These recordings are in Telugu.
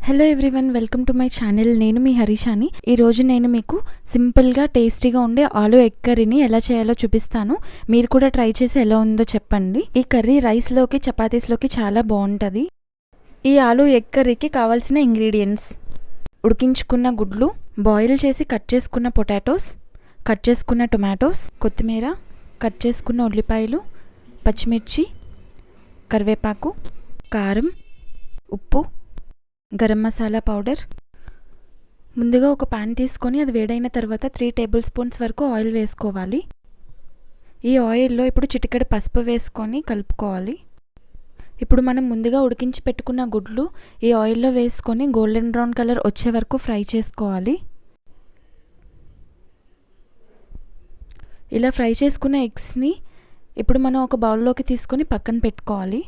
Hello everyone, welcome to my channel. నేను మీ హరీషాని. ఈరోజు నేను మీకు సింపుల్గా టేస్టీగా ఉండే ఆలూ ఎగ్ కర్రీని ఎలా చేయాలో చూపిస్తాను. మీరు కూడా ట్రై చేసి ఎలా ఉందో చెప్పండి. ఈ కర్రీ రైస్లోకి చపాతీస్లోకి చాలా బాగుంటుంది. ఈ ఆలూ ఎగ్ కర్రీకి కావాల్సిన ఇంగ్రీడియంట్స్: ఉడికించుకున్న గుడ్లు, బాయిల్ చేసి కట్ చేసుకున్న పొటాటోస్, కట్ చేసుకున్న టొమాటోస్, కొత్తిమీర, కట్ చేసుకున్న ఉల్లిపాయలు, పచ్చిమిర్చి, కరివేపాకు, కారం, ఉప్పు, గరం మసాలా పౌడర్. ముందుగా ఒక పాన్ తీసుకొని అది వేడైన తర్వాత 3 టేబుల్ స్పూన్స్ వరకు ఆయిల్ వేసుకోవాలి. ఈ ఆయిల్లో ఇప్పుడు చిటికెడు పసుపు వేసుకొని కలుపుకోవాలి. ఇప్పుడు మనం ముందుగా ఉడికించి పెట్టుకున్న గుడ్లు ఈ ఆయిల్లో వేసుకొని గోల్డెన్ బ్రౌన్ కలర్ వచ్చే వరకు ఫ్రై చేసుకోవాలి. ఇలా ఫ్రై చేసుకున్న ఎగ్స్ని ఇప్పుడు మనం ఒక బౌల్లోకి తీసుకొని పక్కన పెట్టుకోవాలి.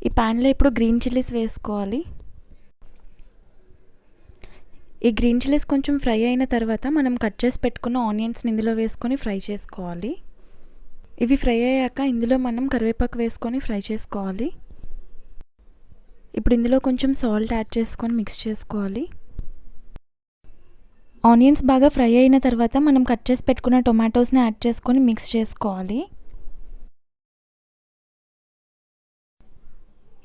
ఈ ప్యాన్లో ఇప్పుడు గ్రీన్ చిల్లీస్ వేసుకోవాలి. ఈ గ్రీన్ చిల్లీస్ కొంచెం ఫ్రై అయిన తర్వాత మనం కట్ చేసి పెట్టుకున్న ఆనియన్స్ని ఇందులో వేసుకొని ఫ్రై చేసుకోవాలి. ఇవి ఫ్రై అయ్యాక ఇందులో మనం కరివేపాకు వేసుకొని ఫ్రై చేసుకోవాలి. ఇప్పుడు ఇందులో కొంచెం సాల్ట్ యాడ్ చేసుకొని మిక్స్ చేసుకోవాలి. ఆనియన్స్ బాగా ఫ్రై అయిన తర్వాత మనం కట్ చేసి పెట్టుకున్న టొమాటోస్ని యాడ్ చేసుకొని మిక్స్ చేసుకోవాలి.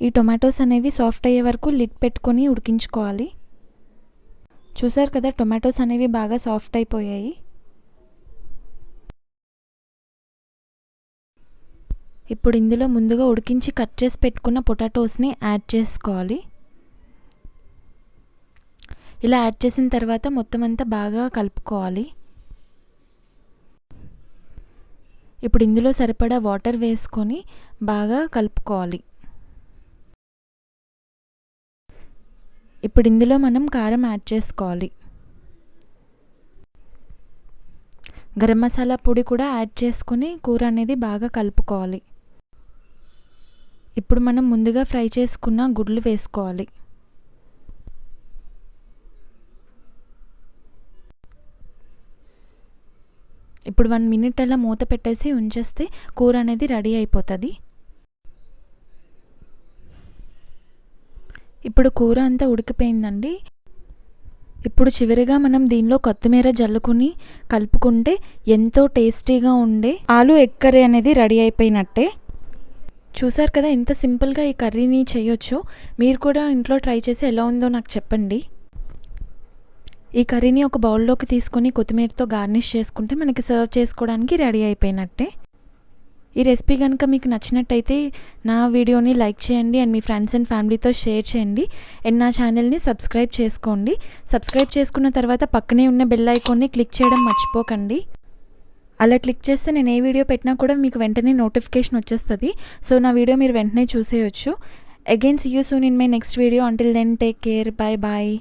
ఈ టొమాటోస్ అనేవి సాఫ్ట్ అయ్యే వరకు లిడ్ పెట్టుకొని ఉడికించుకోవాలి. చూసారు కదా, టొమాటోస్ అనేవి బాగా సాఫ్ట్ అయిపోయాయి. ఇప్పుడు ఇందులో ముందుగా ఉడికించి కట్ చేసి పెట్టుకున్న పొటాటోస్ని యాడ్ చేసుకోవాలి. ఇలా యాడ్ చేసిన తర్వాత మొత్తం అంతా బాగా కలుపుకోవాలి. ఇప్పుడు ఇందులో సరిపడా వాటర్ వేసుకొని బాగా కలుపుకోవాలి. ఇప్పుడు ఇందులో మనం కారం యాడ్ చేసుకోవాలి. గరం మసాలా పొడి కూడా యాడ్ చేసుకొని కూర అనేది బాగా కలుపుకోవాలి. ఇప్పుడు మనం ముందుగా ఫ్రై చేసుకున్న గుడ్లు వేసుకోవాలి. ఇప్పుడు 1 మినిట్ అలా మూత పెట్టేసి ఉంచేస్తే కూర అనేది రెడీ అయిపోతుంది. ఇప్పుడు కూర అంతా ఉడికిపోయిందండి. ఇప్పుడు చివరిగా మనం దీనిలో కొత్తిమీర జల్లుకుని కలుపుకుంటే ఎంతో టేస్టీగా ఉండే ఆలూ ఎగ్ కర్రీ అనేది రెడీ అయిపోయినట్టే. చూసారు కదా, ఎంత సింపుల్గా ఈ కర్రీని చేయొచ్చో. మీరు కూడా ఇంట్లో ట్రై చేసి ఎలా ఉందో నాకు చెప్పండి. ఈ కర్రీని ఒక బౌల్లోకి తీసుకొని కొత్తిమీరతో గార్నిష్ చేసుకుంటే మనకి సర్వ్ చేసుకోవడానికి రెడీ అయిపోయినట్టే. ఈ రెసిపీ కనుక మీకు నచ్చినట్టయితే నా వీడియోని లైక్ చేయండి అండ్ మీ ఫ్రెండ్స్ అండ్ ఫ్యామిలీతో షేర్ చేయండి అండ్ నా ఛానల్ని సబ్స్క్రైబ్ చేసుకోండి. సబ్స్క్రైబ్ చేసుకున్న తర్వాత పక్కనే ఉన్న బెల్ ఐకాన్ని క్లిక్ చేయడం మర్చిపోకండి. అలా క్లిక్ చేస్తే నేను ఏ వీడియో పెట్టినా కూడా మీకు వెంటనే నోటిఫికేషన్ వచ్చేస్తుంది. సో నా వీడియో మీరు వెంటనే చూసేయచ్చు. Again see you soon in my next video. Until then take care. Bye bye.